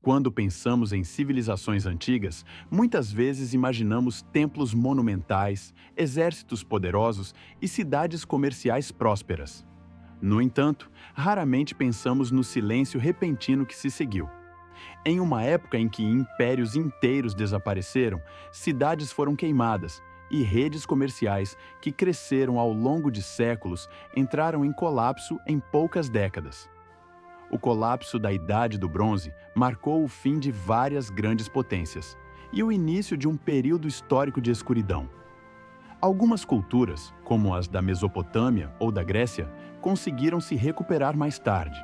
Quando pensamos em civilizações antigas, muitas vezes imaginamos templos monumentais, exércitos poderosos e cidades comerciais prósperas. No entanto, raramente pensamos no silêncio repentino que se seguiu. Em uma época em que impérios inteiros desapareceram, cidades foram queimadas e redes comerciais que cresceram ao longo de séculos entraram em colapso em poucas décadas. O colapso da Idade do Bronze marcou o fim de várias grandes potências e o início de um período histórico de escuridão. Algumas culturas, como as da Mesopotâmia ou da Grécia, conseguiram se recuperar mais tarde.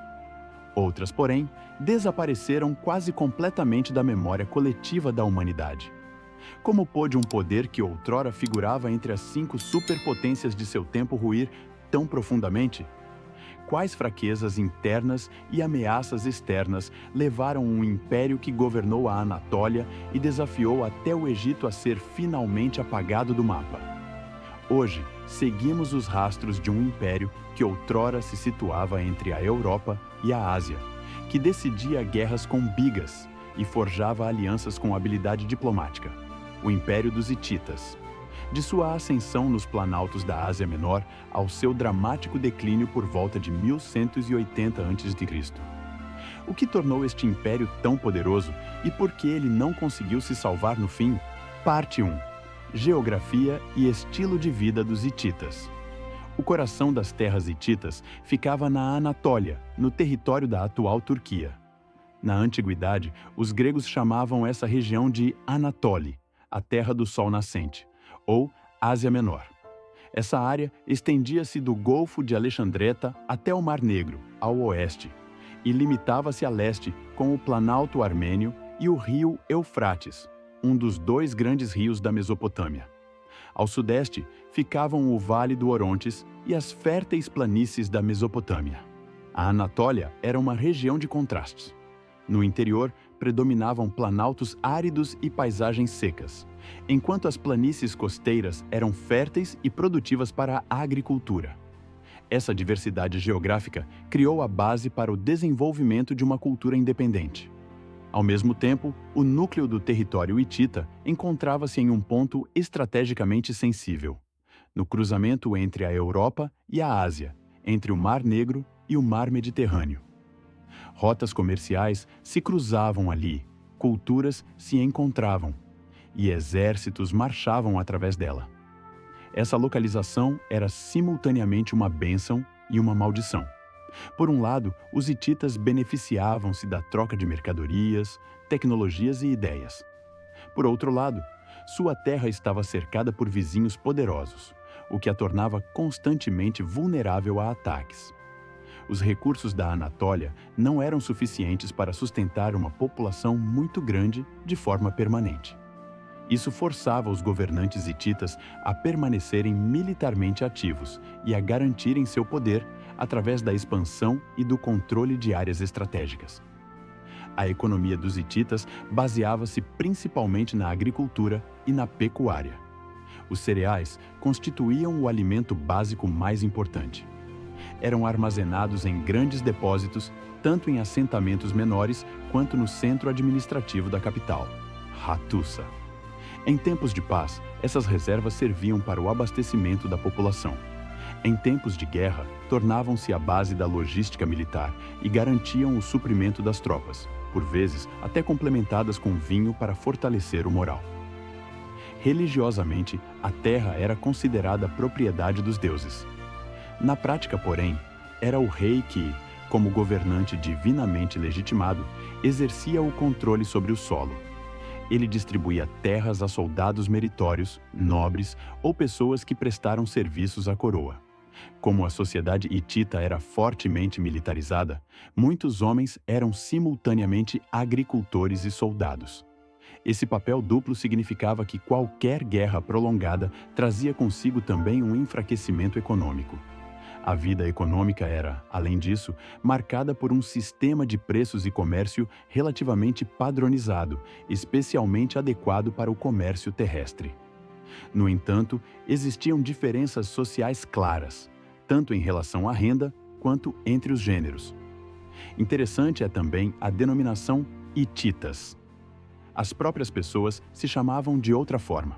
Outras, porém, desapareceram quase completamente da memória coletiva da humanidade. Como pôde um poder que outrora figurava entre as 5 superpotências de seu tempo ruir tão profundamente? Quais fraquezas internas e ameaças externas levaram um império que governou a Anatólia e desafiou até o Egito a ser finalmente apagado do mapa? Hoje, seguimos os rastros de um império que outrora se situava entre a Europa e a Ásia, que decidia guerras com bigas e forjava alianças com habilidade diplomática: o Império dos Hititas. De sua ascensão nos planaltos da Ásia Menor ao seu dramático declínio por volta de 1180 a.C. O que tornou este império tão poderoso e por que ele não conseguiu se salvar no fim? Parte 1. Geografia e estilo de vida dos hititas. O coração das terras hititas ficava na Anatólia, no território da atual Turquia. Na antiguidade, os gregos chamavam essa região de Anatole, a terra do sol nascente, ou Ásia Menor. Essa área estendia-se do Golfo de Alexandreta até o Mar Negro, ao oeste, e limitava-se a leste com o Planalto Armênio e o rio Eufrates, um dos 2 grandes rios da Mesopotâmia. Ao sudeste ficavam o Vale do Orontes e as férteis planícies da Mesopotâmia. A Anatólia era uma região de contrastes. No interior, predominavam planaltos áridos e paisagens secas, enquanto as planícies costeiras eram férteis e produtivas para a agricultura. Essa diversidade geográfica criou a base para o desenvolvimento de uma cultura independente. Ao mesmo tempo, o núcleo do território hitita encontrava-se em um ponto estrategicamente sensível, no cruzamento entre a Europa e a Ásia, entre o Mar Negro e o Mar Mediterrâneo. Rotas comerciais se cruzavam ali, culturas se encontravam, e exércitos marchavam através dela. Essa localização era simultaneamente uma bênção e uma maldição. Por um lado, os hititas beneficiavam-se da troca de mercadorias, tecnologias e ideias. Por outro lado, sua terra estava cercada por vizinhos poderosos, o que a tornava constantemente vulnerável a ataques. Os recursos da Anatólia não eram suficientes para sustentar uma população muito grande de forma permanente. Isso forçava os governantes hititas a permanecerem militarmente ativos e a garantirem seu poder através da expansão e do controle de áreas estratégicas. A economia dos hititas baseava-se principalmente na agricultura e na pecuária. Os cereais constituíam o alimento básico mais importante. Eram armazenados em grandes depósitos, tanto em assentamentos menores quanto no centro administrativo da capital, Hattusa. Em tempos de paz, essas reservas serviam para o abastecimento da população. Em tempos de guerra, tornavam-se a base da logística militar e garantiam o suprimento das tropas, por vezes até complementadas com vinho para fortalecer o moral. Religiosamente, a terra era considerada propriedade dos deuses. Na prática, porém, era o rei que, como governante divinamente legitimado, exercia o controle sobre o solo. Ele distribuía terras a soldados meritórios, nobres ou pessoas que prestaram serviços à coroa. Como a sociedade hitita era fortemente militarizada, muitos homens eram simultaneamente agricultores e soldados. Esse papel duplo significava que qualquer guerra prolongada trazia consigo também um enfraquecimento econômico. A vida econômica era, além disso, marcada por um sistema de preços e comércio relativamente padronizado, especialmente adequado para o comércio terrestre. No entanto, existiam diferenças sociais claras, tanto em relação à renda quanto entre os gêneros. Interessante é também a denominação hititas. As próprias pessoas se chamavam de outra forma.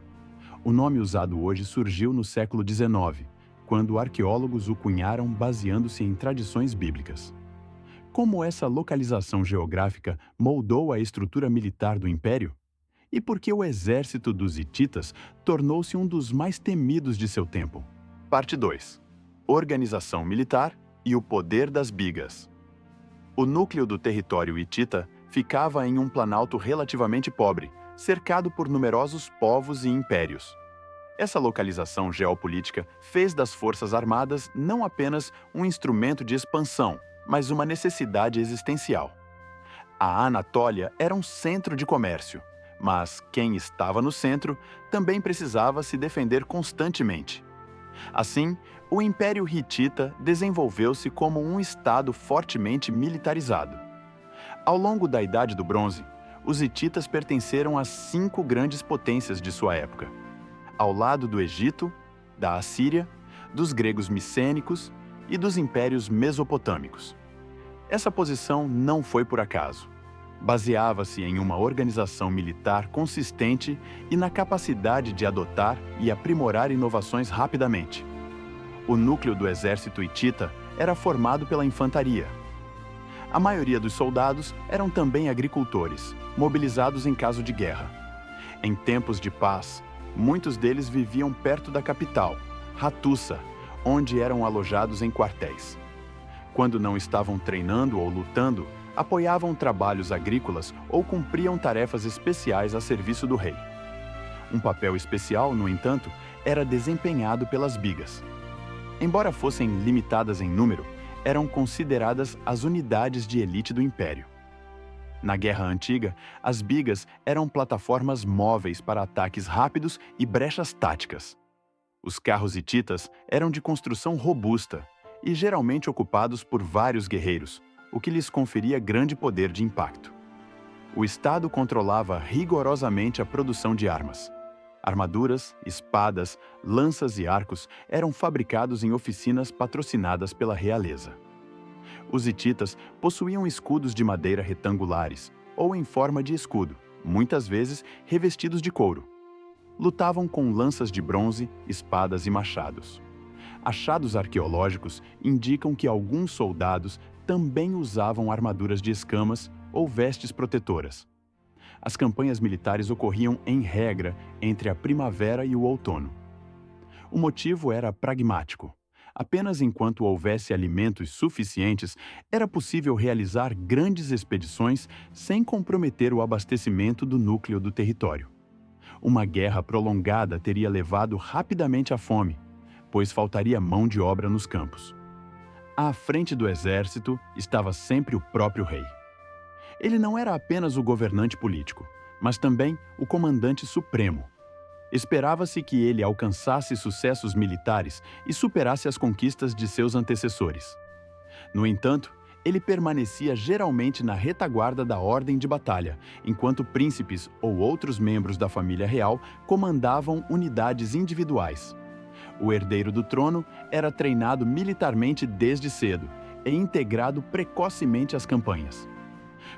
O nome usado hoje surgiu no século XIX, quando arqueólogos o cunharam baseando-se em tradições bíblicas. Como essa localização geográfica moldou a estrutura militar do Império? E por que o exército dos hititas tornou-se um dos mais temidos de seu tempo? Parte 2. Organização militar e o poder das bigas. O núcleo do território hitita ficava em um planalto relativamente pobre, cercado por numerosos povos e impérios. Essa localização geopolítica fez das forças armadas não apenas um instrumento de expansão, mas uma necessidade existencial. A Anatólia era um centro de comércio, mas quem estava no centro também precisava se defender constantemente. Assim, o Império Hitita desenvolveu-se como um estado fortemente militarizado. Ao longo da Idade do Bronze, os hititas pertenceram às 5 grandes potências de sua época, ao lado do Egito, da Assíria, dos gregos micênicos e dos impérios mesopotâmicos. Essa posição não foi por acaso. Baseava-se em uma organização militar consistente e na capacidade de adotar e aprimorar inovações rapidamente. O núcleo do exército hitita era formado pela infantaria. A maioria dos soldados eram também agricultores, mobilizados em caso de guerra. Em tempos de paz, muitos deles viviam perto da capital, Hattusa, onde eram alojados em quartéis. Quando não estavam treinando ou lutando, apoiavam trabalhos agrícolas ou cumpriam tarefas especiais a serviço do rei. Um papel especial, no entanto, era desempenhado pelas bigas. Embora fossem limitadas em número, eram consideradas as unidades de elite do império. Na Guerra Antiga, as bigas eram plataformas móveis para ataques rápidos e brechas táticas. Os carros hititas eram de construção robusta e geralmente ocupados por vários guerreiros, o que lhes conferia grande poder de impacto. O Estado controlava rigorosamente a produção de armas. Armaduras, espadas, lanças e arcos eram fabricados em oficinas patrocinadas pela realeza. Os hititas possuíam escudos de madeira retangulares ou em forma de escudo, muitas vezes revestidos de couro. Lutavam com lanças de bronze, espadas e machados. Achados arqueológicos indicam que alguns soldados também usavam armaduras de escamas ou vestes protetoras. As campanhas militares ocorriam, em regra, entre a primavera e o outono. O motivo era pragmático. Apenas enquanto houvesse alimentos suficientes, era possível realizar grandes expedições sem comprometer o abastecimento do núcleo do território. Uma guerra prolongada teria levado rapidamente à fome, pois faltaria mão de obra nos campos. À frente do exército estava sempre o próprio rei. Ele não era apenas o governante político, mas também o comandante supremo. Esperava-se que ele alcançasse sucessos militares e superasse as conquistas de seus antecessores. No entanto, ele permanecia geralmente na retaguarda da ordem de batalha, enquanto príncipes ou outros membros da família real comandavam unidades individuais. O herdeiro do trono era treinado militarmente desde cedo e integrado precocemente às campanhas.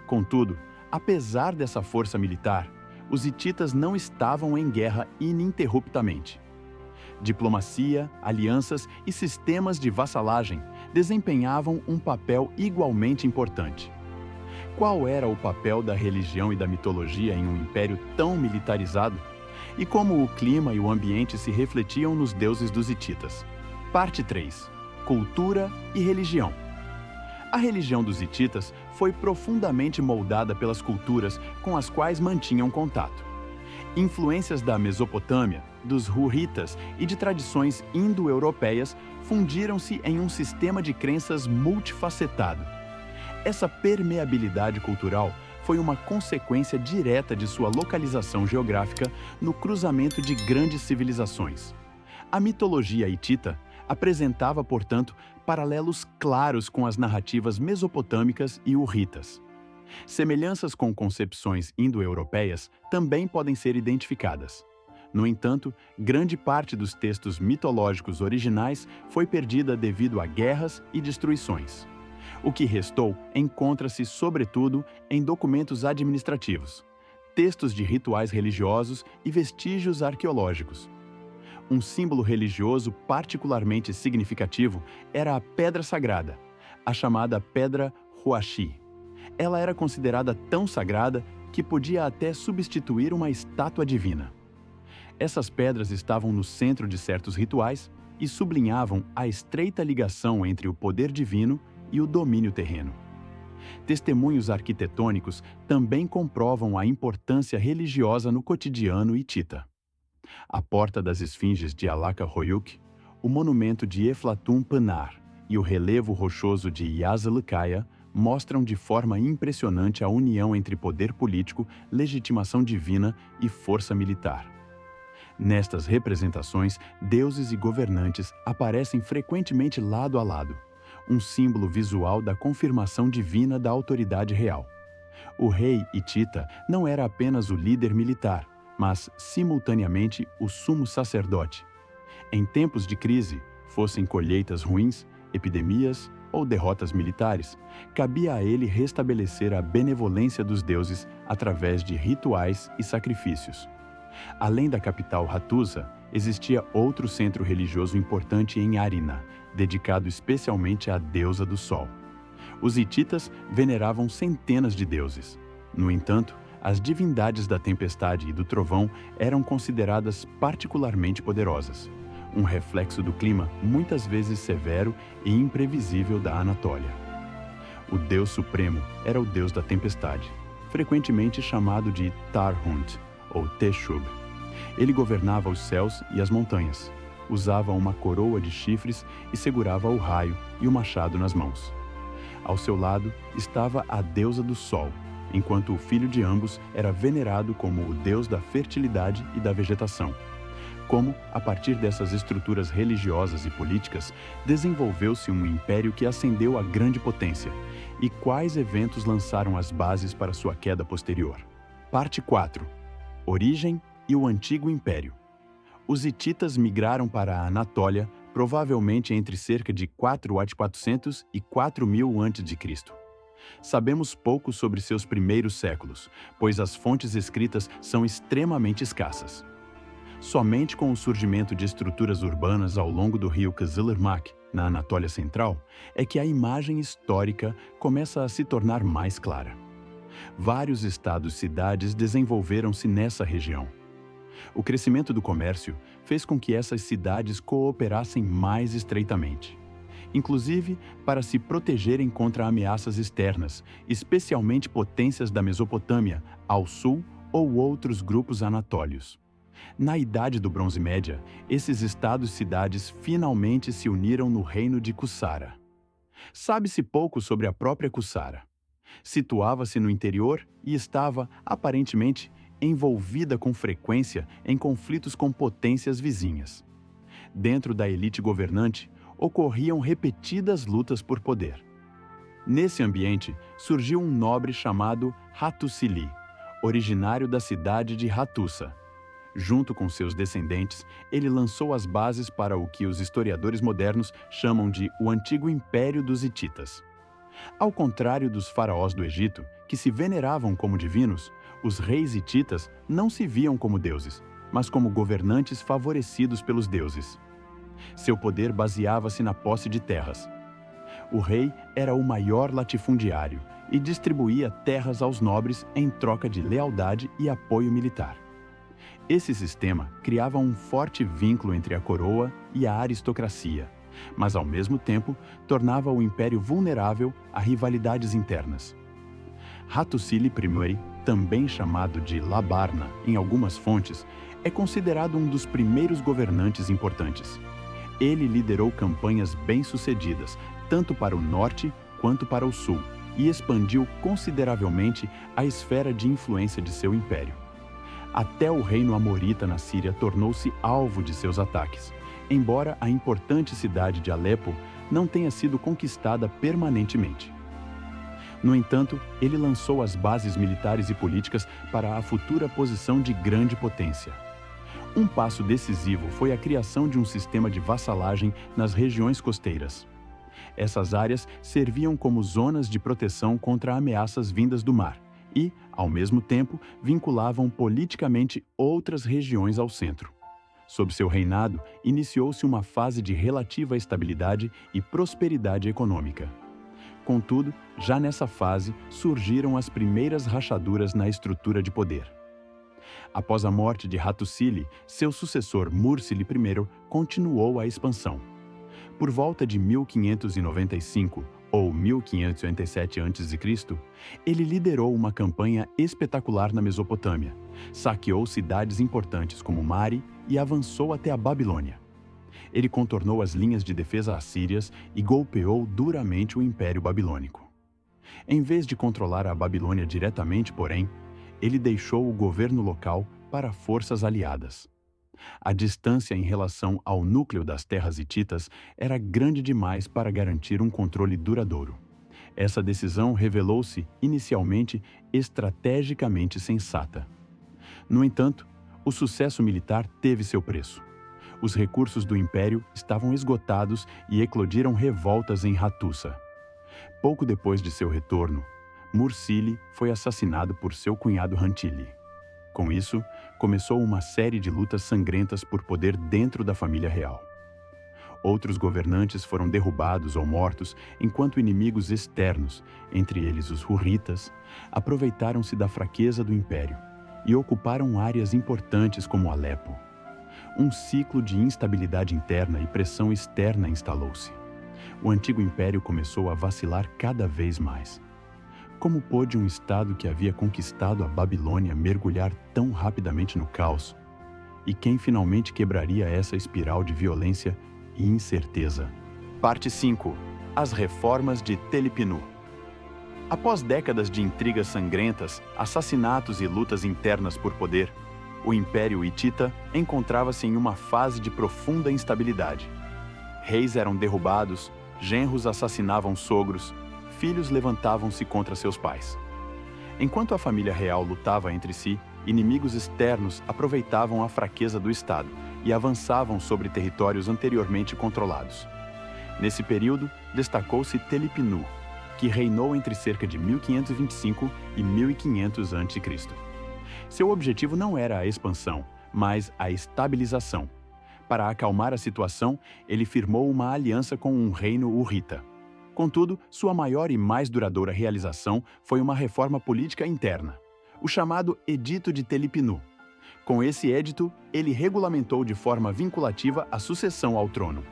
Contudo, apesar dessa força militar, os hititas não estavam em guerra ininterruptamente. Diplomacia, alianças e sistemas de vassalagem desempenhavam um papel igualmente importante. Qual era o papel da religião e da mitologia em um império tão militarizado? E como o clima e o ambiente se refletiam nos deuses dos hititas? Parte 3. Cultura e religião. A religião dos hititas foi profundamente moldada pelas culturas com as quais mantinham contato. Influências da Mesopotâmia, dos Hurritas e de tradições indo-europeias fundiram-se em um sistema de crenças multifacetado. Essa permeabilidade cultural foi uma consequência direta de sua localização geográfica no cruzamento de grandes civilizações. A mitologia hitita apresentava, portanto, paralelos claros com as narrativas mesopotâmicas e hurritas. Semelhanças com concepções indo-europeias também podem ser identificadas. No entanto, grande parte dos textos mitológicos originais foi perdida devido a guerras e destruições. O que restou encontra-se, sobretudo, em documentos administrativos, textos de rituais religiosos e vestígios arqueológicos. Um símbolo religioso particularmente significativo era a pedra sagrada, a chamada Pedra Huachi. Ela era considerada tão sagrada que podia até substituir uma estátua divina. Essas pedras estavam no centro de certos rituais e sublinhavam a estreita ligação entre o poder divino e o domínio terreno. Testemunhos arquitetônicos também comprovam a importância religiosa no cotidiano hitita. A Porta das Esfinges de Alaka-Hoyuk, o monumento de Eflatun Panar e o relevo rochoso de Yasalukaya mostram de forma impressionante a união entre poder político, legitimação divina e força militar. Nestas representações, deuses e governantes aparecem frequentemente lado a lado, um símbolo visual da confirmação divina da autoridade real. O rei hitita não era apenas o líder militar, mas, simultaneamente, o sumo sacerdote. Em tempos de crise, fossem colheitas ruins, epidemias ou derrotas militares, cabia a ele restabelecer a benevolência dos deuses através de rituais e sacrifícios. Além da capital Hattusa, existia outro centro religioso importante em Arina, dedicado especialmente à deusa do sol. Os hititas veneravam centenas de deuses. No entanto, as divindades da tempestade e do trovão eram consideradas particularmente poderosas, um reflexo do clima muitas vezes severo e imprevisível da Anatólia. O deus supremo era o deus da tempestade, frequentemente chamado de Tarhunt, ou Teshub. Ele governava os céus e as montanhas, usava uma coroa de chifres e segurava o raio e o machado nas mãos. Ao seu lado estava a deusa do sol, enquanto o filho de ambos era venerado como o deus da fertilidade e da vegetação. Como, a partir dessas estruturas religiosas e políticas, desenvolveu-se um império que ascendeu à grande potência, e quais eventos lançaram as bases para sua queda posterior. Parte 4. Origem e o Antigo Império. Os hititas migraram para a Anatólia, provavelmente entre cerca de 4 a 400 e 4000 a.C. Sabemos pouco sobre seus primeiros séculos, pois as fontes escritas são extremamente escassas. Somente com o surgimento de estruturas urbanas ao longo do rio Kızılırmak, na Anatólia Central, é que a imagem histórica começa a se tornar mais clara. Vários estados-cidades desenvolveram-se nessa região. O crescimento do comércio fez com que essas cidades cooperassem mais estreitamente, inclusive para se protegerem contra ameaças externas, especialmente potências da Mesopotâmia, ao sul ou outros grupos anatólios. Na Idade do Bronze Média, esses estados-cidades finalmente se uniram no reino de Kussara. Sabe-se pouco sobre a própria Kussara. Situava-se no interior e estava, aparentemente, envolvida com frequência em conflitos com potências vizinhas. Dentro da elite governante, ocorriam repetidas lutas por poder. Nesse ambiente, surgiu um nobre chamado Hattusili, originário da cidade de Hattusa. Junto com seus descendentes, ele lançou as bases para o que os historiadores modernos chamam de o Antigo Império dos Hititas. Ao contrário dos faraós do Egito, que se veneravam como divinos, os reis hititas não se viam como deuses, mas como governantes favorecidos pelos deuses. Seu poder baseava-se na posse de terras. O rei era o maior latifundiário e distribuía terras aos nobres em troca de lealdade e apoio militar. Esse sistema criava um forte vínculo entre a coroa e a aristocracia, mas ao mesmo tempo tornava o império vulnerável a rivalidades internas. Hattusili I, também chamado de Labarna em algumas fontes, é considerado um dos primeiros governantes importantes. Ele liderou campanhas bem-sucedidas, tanto para o norte quanto para o sul, e expandiu consideravelmente a esfera de influência de seu império. Até o reino amorita na Síria tornou-se alvo de seus ataques, embora a importante cidade de Alepo não tenha sido conquistada permanentemente. No entanto, ele lançou as bases militares e políticas para a futura posição de grande potência. Um passo decisivo foi a criação de um sistema de vassalagem nas regiões costeiras. Essas áreas serviam como zonas de proteção contra ameaças vindas do mar e, ao mesmo tempo, vinculavam politicamente outras regiões ao centro. Sob seu reinado, iniciou-se uma fase de relativa estabilidade e prosperidade econômica. Contudo, já nessa fase, surgiram as primeiras rachaduras na estrutura de poder. Após a morte de Hattusili, seu sucessor Mursili I continuou a expansão. Por volta de 1595 ou 1587 a.C., ele liderou uma campanha espetacular na Mesopotâmia, saqueou cidades importantes como Mari e avançou até a Babilônia. Ele contornou as linhas de defesa assírias e golpeou duramente o Império Babilônico. Em vez de controlar a Babilônia diretamente, porém, ele deixou o governo local para forças aliadas. A distância em relação ao núcleo das terras hititas era grande demais para garantir um controle duradouro. Essa decisão revelou-se, inicialmente, estrategicamente sensata. No entanto, o sucesso militar teve seu preço. Os recursos do império estavam esgotados e eclodiram revoltas em Hattusa. Pouco depois de seu retorno, Mursili foi assassinado por seu cunhado Hantili. Com isso, começou uma série de lutas sangrentas por poder dentro da família real. Outros governantes foram derrubados ou mortos, enquanto inimigos externos, entre eles os Hurritas, aproveitaram-se da fraqueza do império e ocuparam áreas importantes como Alepo. Um ciclo de instabilidade interna e pressão externa instalou-se. O antigo império começou a vacilar cada vez mais. Como pôde um Estado que havia conquistado a Babilônia mergulhar tão rapidamente no caos? E quem finalmente quebraria essa espiral de violência e incerteza? Parte 5. As reformas de Telepinu. Após décadas de intrigas sangrentas, assassinatos e lutas internas por poder, o Império Hitita encontrava-se em uma fase de profunda instabilidade. Reis eram derrubados, genros assassinavam sogros, filhos levantavam-se contra seus pais. Enquanto a família real lutava entre si, inimigos externos aproveitavam a fraqueza do Estado e avançavam sobre territórios anteriormente controlados. Nesse período, destacou-se Telepinu, que reinou entre cerca de 1525 e 1500 a.C. Seu objetivo não era a expansão, mas a estabilização. Para acalmar a situação, ele firmou uma aliança com um reino hurrita. Contudo, sua maior e mais duradoura realização foi uma reforma política interna, o chamado Edito de Telepinu. Com esse edito, ele regulamentou de forma vinculativa a sucessão ao trono.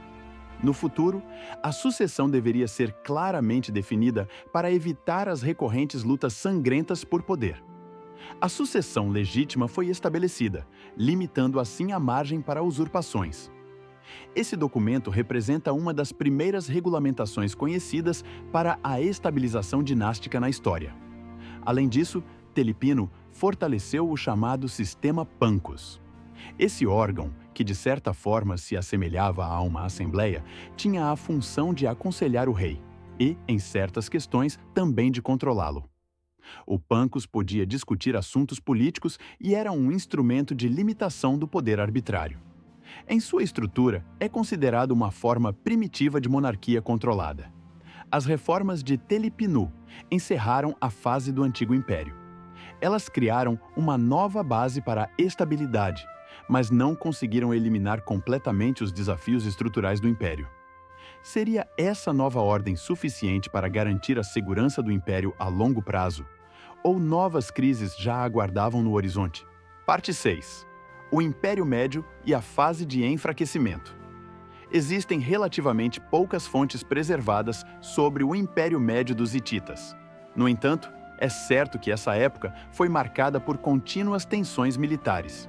No futuro, a sucessão deveria ser claramente definida para evitar as recorrentes lutas sangrentas por poder. A sucessão legítima foi estabelecida, limitando assim a margem para usurpações. Esse documento representa uma das primeiras regulamentações conhecidas para a estabilização dinástica na história. Além disso, Telepinu fortaleceu o chamado Sistema Pancus. Esse órgão, que de certa forma se assemelhava a uma assembleia, tinha a função de aconselhar o rei e, em certas questões, também de controlá-lo. O Pancus podia discutir assuntos políticos e era um instrumento de limitação do poder arbitrário. Em sua estrutura, é considerado uma forma primitiva de monarquia controlada. As reformas de Telepinu encerraram a fase do Antigo Império. Elas criaram uma nova base para a estabilidade, mas não conseguiram eliminar completamente os desafios estruturais do Império. Seria essa nova ordem suficiente para garantir a segurança do Império a longo prazo? Ou novas crises já aguardavam no horizonte? Parte 6. O Império Médio e a fase de enfraquecimento. Existem relativamente poucas fontes preservadas sobre o Império Médio dos Hititas. No entanto, é certo que essa época foi marcada por contínuas tensões militares.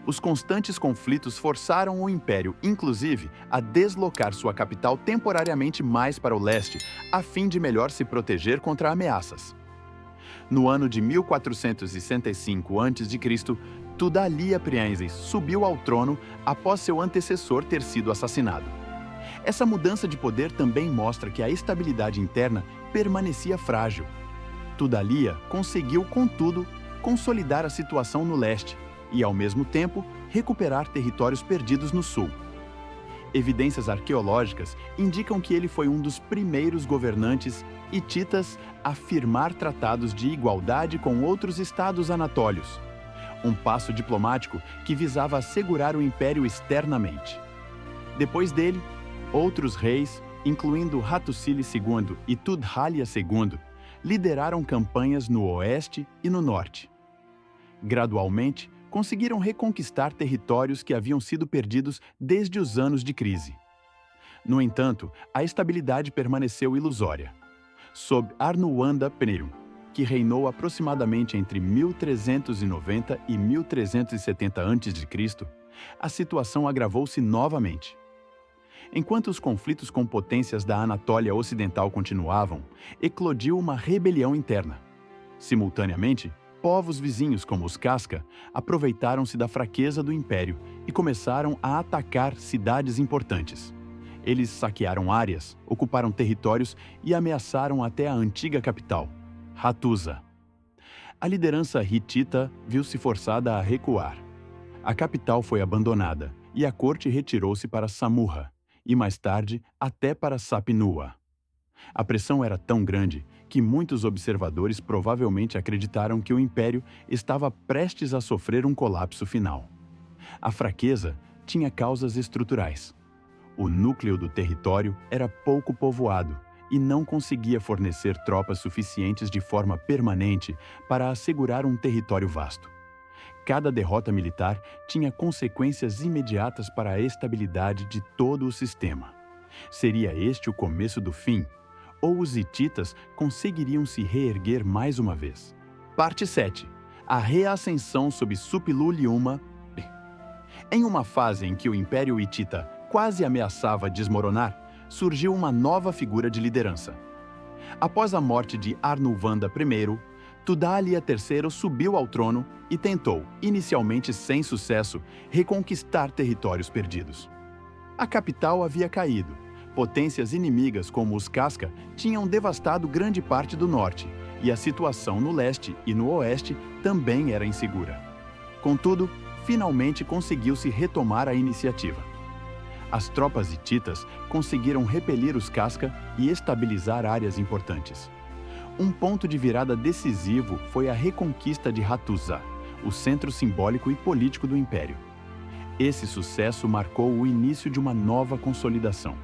Os constantes conflitos forçaram o Império, inclusive, a deslocar sua capital temporariamente mais para o leste, a fim de melhor se proteger contra ameaças. No ano de 1465 a.C., Tudalia Prienses subiu ao trono após seu antecessor ter sido assassinado. Essa mudança de poder também mostra que a estabilidade interna permanecia frágil. Tudalia conseguiu, contudo, consolidar a situação no leste e, ao mesmo tempo, recuperar territórios perdidos no sul. Evidências arqueológicas indicam que ele foi um dos primeiros governantes hititas a firmar tratados de igualdade com outros estados anatólios, um passo diplomático que visava assegurar o império externamente. Depois dele, outros reis, incluindo Hattusili II e Tudhaliya II, lideraram campanhas no oeste e no norte. Gradualmente, conseguiram reconquistar territórios que haviam sido perdidos desde os anos de crise. No entanto, a estabilidade permaneceu ilusória. Sob Arnuwanda I, que reinou aproximadamente entre 1390 e 1370 a.C., a situação agravou-se novamente. Enquanto os conflitos com potências da Anatólia Ocidental continuavam, eclodiu uma rebelião interna. Simultaneamente, povos vizinhos como os Casca aproveitaram-se da fraqueza do império e começaram a atacar cidades importantes. Eles saquearam áreas, ocuparam territórios e ameaçaram até a antiga capital, Hattusa. A liderança hitita viu-se forçada a recuar. A capital foi abandonada e a corte retirou-se para Samurra e, mais tarde, até para Sapinua. A pressão era tão grande que muitos observadores provavelmente acreditaram que o império estava prestes a sofrer um colapso final. A fraqueza tinha causas estruturais. O núcleo do território era pouco povoado e não conseguia fornecer tropas suficientes de forma permanente para assegurar um território vasto. Cada derrota militar tinha consequências imediatas para a estabilidade de todo o sistema. Seria este o começo do fim? Ou os hititas conseguiriam se reerguer mais uma vez? Parte 7. A reascensão sob Suppiluliuma I. Em uma fase em que o Império Hitita quase ameaçava desmoronar, surgiu uma nova figura de liderança. Após a morte de Arnuwanda I, Tudhaliya III subiu ao trono e tentou, inicialmente sem sucesso, reconquistar territórios perdidos. A capital havia caído. Potências inimigas como os Casca tinham devastado grande parte do norte, e a situação no leste e no oeste também era insegura. Contudo, finalmente conseguiu-se retomar a iniciativa. As tropas hititas conseguiram repelir os Casca e estabilizar áreas importantes. Um ponto de virada decisivo foi a reconquista de Hattusa, o centro simbólico e político do império. Esse sucesso marcou o início de uma nova consolidação.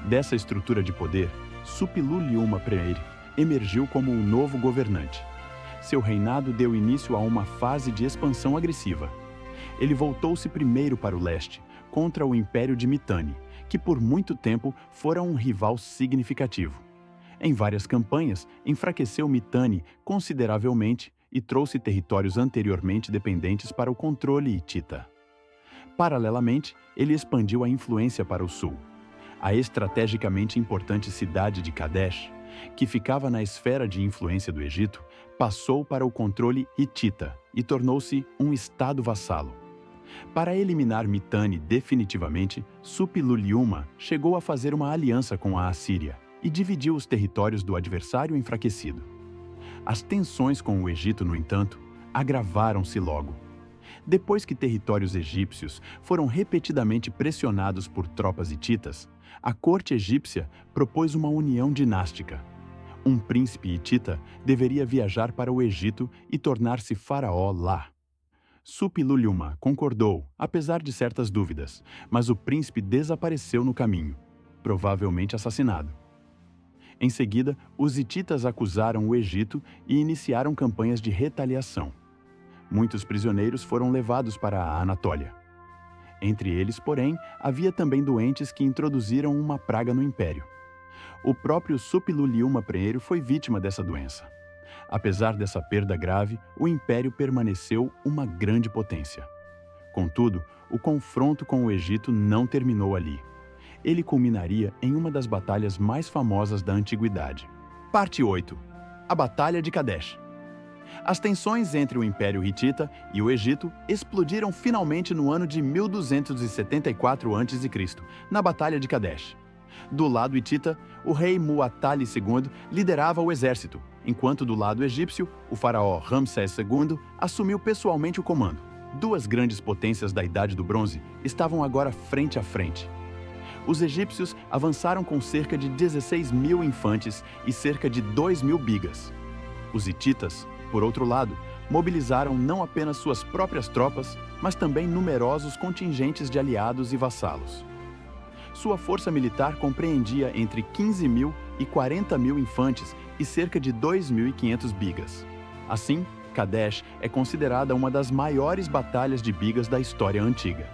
Dessa estrutura de poder, Suppiluliuma I emergiu como o novo governante. Seu reinado deu início a uma fase de expansão agressiva. Ele voltou-se primeiro para o leste, contra o Império de Mitanni, que por muito tempo fora um rival significativo. Em várias campanhas, enfraqueceu Mitanni consideravelmente e trouxe territórios anteriormente dependentes para o controle hitita. Paralelamente, ele expandiu a influência para o sul. A estrategicamente importante cidade de Kadesh, que ficava na esfera de influência do Egito, passou para o controle hitita e tornou-se um estado vassalo. Para eliminar Mitanni definitivamente, Suppiluliuma chegou a fazer uma aliança com a Assíria e dividiu os territórios do adversário enfraquecido. As tensões com o Egito, no entanto, agravaram-se logo. Depois que territórios egípcios foram repetidamente pressionados por tropas hititas, a corte egípcia propôs uma união dinástica. Um príncipe hitita deveria viajar para o Egito e tornar-se faraó lá. Suppiluliuma concordou, apesar de certas dúvidas, mas o príncipe desapareceu no caminho, provavelmente assassinado. Em seguida, os hititas acusaram o Egito e iniciaram campanhas de retaliação. Muitos prisioneiros foram levados para a Anatólia. Entre eles, porém, havia também doentes que introduziram uma praga no império. O próprio Suppiluliuma I foi vítima dessa doença. Apesar dessa perda grave, o império permaneceu uma grande potência. Contudo, o confronto com o Egito não terminou ali. Ele culminaria em uma das batalhas mais famosas da antiguidade. Parte 8. A Batalha de Kadesh. As tensões entre o Império Hitita e o Egito explodiram finalmente no ano de 1274 a.C., na Batalha de Kadesh. Do lado hitita, o rei Muwatalli II liderava o exército, enquanto do lado egípcio, o faraó Ramsés II assumiu pessoalmente o comando. Duas grandes potências da Idade do Bronze estavam agora frente a frente. Os egípcios avançaram com cerca de 16 mil infantes e cerca de 2 mil bigas. Os hititas, por outro lado, mobilizaram não apenas suas próprias tropas, mas também numerosos contingentes de aliados e vassalos. Sua força militar compreendia entre 15 mil e 40 mil infantes e cerca de 2.500 bigas. Assim, Kadesh é considerada uma das maiores batalhas de bigas da história antiga.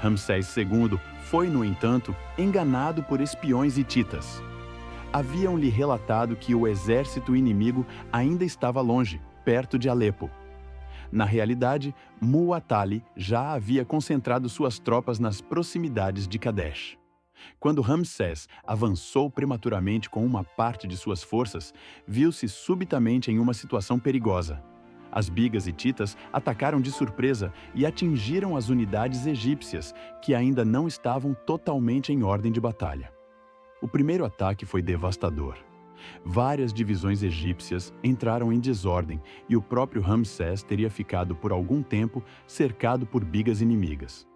Ramsés II foi, no entanto, enganado por espiões hititas. Haviam-lhe relatado que o exército inimigo ainda estava longe, perto de Alepo. Na realidade, Muwatalli já havia concentrado suas tropas nas proximidades de Kadesh. Quando Ramsés avançou prematuramente com uma parte de suas forças, viu-se subitamente em uma situação perigosa. As bigas hititas atacaram de surpresa e atingiram as unidades egípcias, que ainda não estavam totalmente em ordem de batalha. O primeiro ataque foi devastador. Várias divisões egípcias entraram em desordem e o próprio Ramsés teria ficado por algum tempo cercado por bigas inimigas.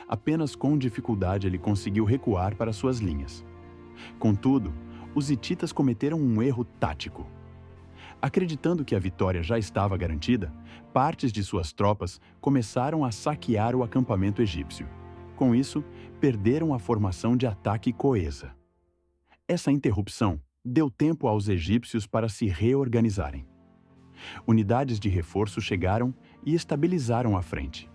Apenas com dificuldade ele conseguiu recuar para suas linhas. Contudo, os hititas cometeram um erro tático. Acreditando que a vitória já estava garantida, partes de suas tropas começaram a saquear o acampamento egípcio. Com isso, perderam a formação de ataque coesa. Essa interrupção deu tempo aos egípcios para se reorganizarem. Unidades de reforço chegaram e estabilizaram a frente.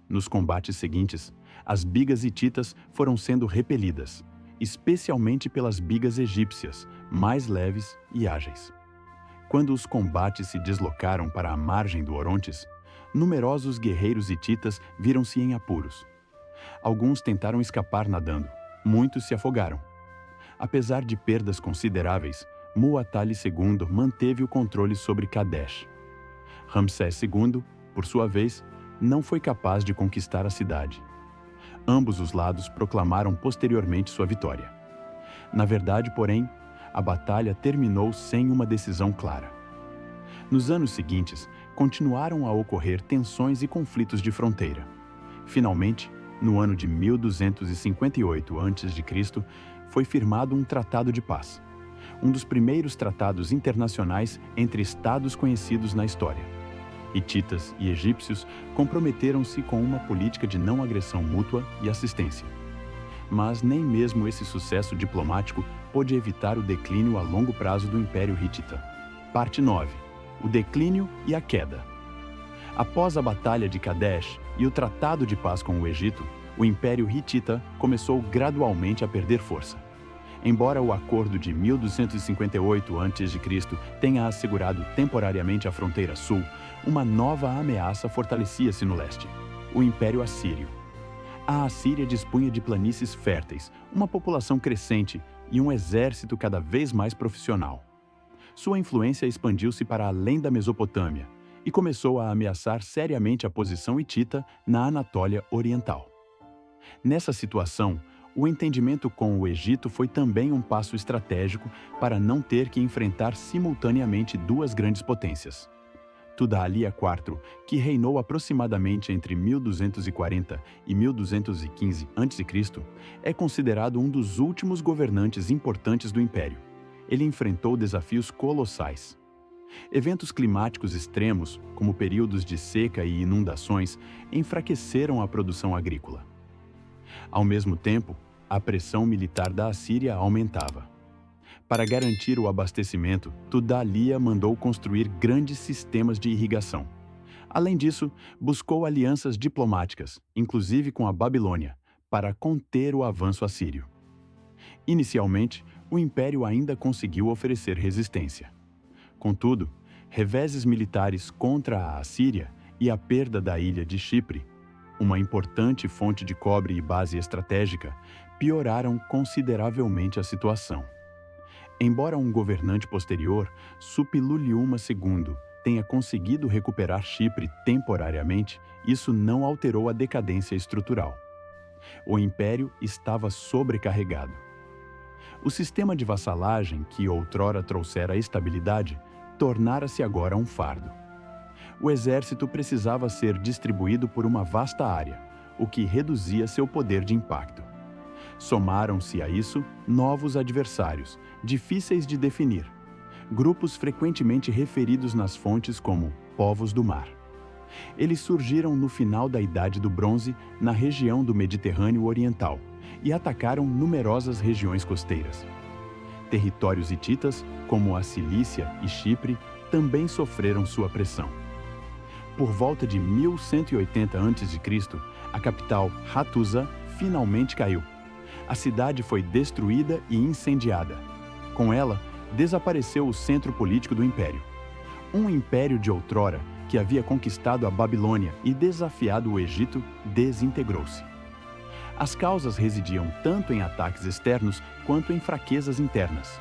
Nos combates seguintes, as bigas hititas foram sendo repelidas, especialmente pelas bigas egípcias, mais leves e ágeis. Quando os combates se deslocaram para a margem do Orontes, numerosos guerreiros hititas viram-se em apuros. Alguns tentaram escapar nadando, muitos se afogaram. Apesar de perdas consideráveis, Muwatalli II manteve o controle sobre Kadesh. Ramsés II, por sua vez, não foi capaz de conquistar a cidade. Ambos os lados proclamaram posteriormente sua vitória. Na verdade, porém, a batalha terminou sem uma decisão clara. Nos anos seguintes, continuaram a ocorrer tensões e conflitos de fronteira. Finalmente, no ano de 1258 a.C., foi firmado um tratado de paz, um dos primeiros tratados internacionais entre estados conhecidos na história. Hititas e egípcios comprometeram-se com uma política de não agressão mútua e assistência. Mas nem mesmo esse sucesso diplomático pôde evitar o declínio a longo prazo do Império Hitita. Parte 9. O declínio e a queda. Após a Batalha de Kadesh e o Tratado de Paz com o Egito, o Império Hitita começou gradualmente a perder força. Embora o acordo de 1258 a.C. tenha assegurado temporariamente a fronteira sul, uma nova ameaça fortalecia-se no leste: o Império Assírio. A Assíria dispunha de planícies férteis, uma população crescente e um exército cada vez mais profissional. Sua influência expandiu-se para além da Mesopotâmia e começou a ameaçar seriamente a posição hitita na Anatólia Oriental. Nessa situação, o entendimento com o Egito foi também um passo estratégico para não ter que enfrentar simultaneamente duas grandes potências. Tudhaliya IV, que reinou aproximadamente entre 1240 e 1215 a.C., é considerado um dos últimos governantes importantes do Império. Ele enfrentou desafios colossais. Eventos climáticos extremos, como períodos de seca e inundações, enfraqueceram a produção agrícola. Ao mesmo tempo, a pressão militar da Assíria aumentava. Para garantir o abastecimento, Tudhaliya mandou construir grandes sistemas de irrigação. Além disso, buscou alianças diplomáticas, inclusive com a Babilônia, para conter o avanço assírio. Inicialmente, o Império ainda conseguiu oferecer resistência. Contudo, reveses militares contra a Assíria e a perda da ilha de Chipre, uma importante fonte de cobre e base estratégica, pioraram consideravelmente a situação. Embora um governante posterior, Suppiluliuma II, tenha conseguido recuperar Chipre temporariamente, isso não alterou a decadência estrutural. O império estava sobrecarregado. O sistema de vassalagem, que outrora trouxera estabilidade, tornara-se agora um fardo. O exército precisava ser distribuído por uma vasta área, o que reduzia seu poder de impacto. Somaram-se a isso novos adversários, difíceis de definir, grupos frequentemente referidos nas fontes como povos do mar. Eles surgiram no final da Idade do Bronze, na região do Mediterrâneo Oriental, e atacaram numerosas regiões costeiras. Territórios hititas, como a Cilícia e Chipre, também sofreram sua pressão. Por volta de 1180 a.C., a capital Hattusa finalmente caiu. A cidade foi destruída e incendiada. Com ela, desapareceu o centro político do império. Um império de outrora, que havia conquistado a Babilônia e desafiado o Egito, desintegrou-se. As causas residiam tanto em ataques externos quanto em fraquezas internas.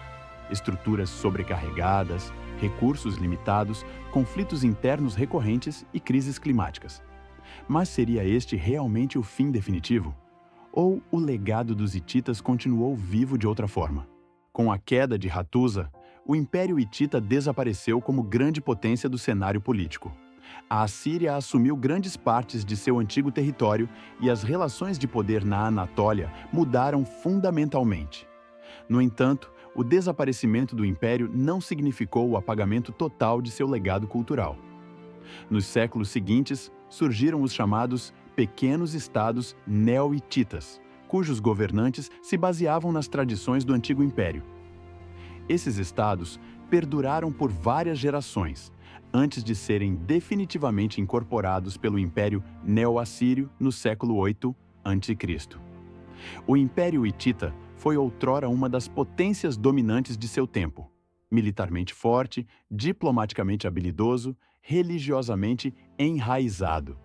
Estruturas sobrecarregadas, recursos limitados, conflitos internos recorrentes e crises climáticas. Mas seria este realmente o fim definitivo? Ou o legado dos hititas continuou vivo de outra forma? Com a queda de Hattusa, o Império Hitita desapareceu como grande potência do cenário político. A Assíria assumiu grandes partes de seu antigo território e as relações de poder na Anatólia mudaram fundamentalmente. No entanto, o desaparecimento do império não significou o apagamento total de seu legado cultural. Nos séculos seguintes, surgiram os chamados pequenos estados neo-hititas, cujos governantes se baseavam nas tradições do antigo império. Esses estados perduraram por várias gerações, antes de serem definitivamente incorporados pelo Império Neo-Assírio no século VIII a.C. O Império Hitita foi outrora uma das potências dominantes de seu tempo, militarmente forte, diplomaticamente habilidoso, religiosamente enraizado.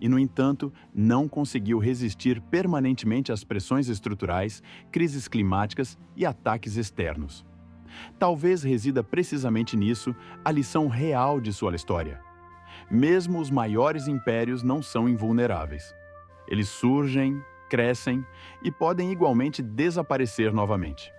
E, no entanto, não conseguiu resistir permanentemente às pressões estruturais, crises climáticas e ataques externos. Talvez resida precisamente nisso a lição real de sua história. Mesmo os maiores impérios não são invulneráveis. Eles surgem, crescem e podem igualmente desaparecer novamente.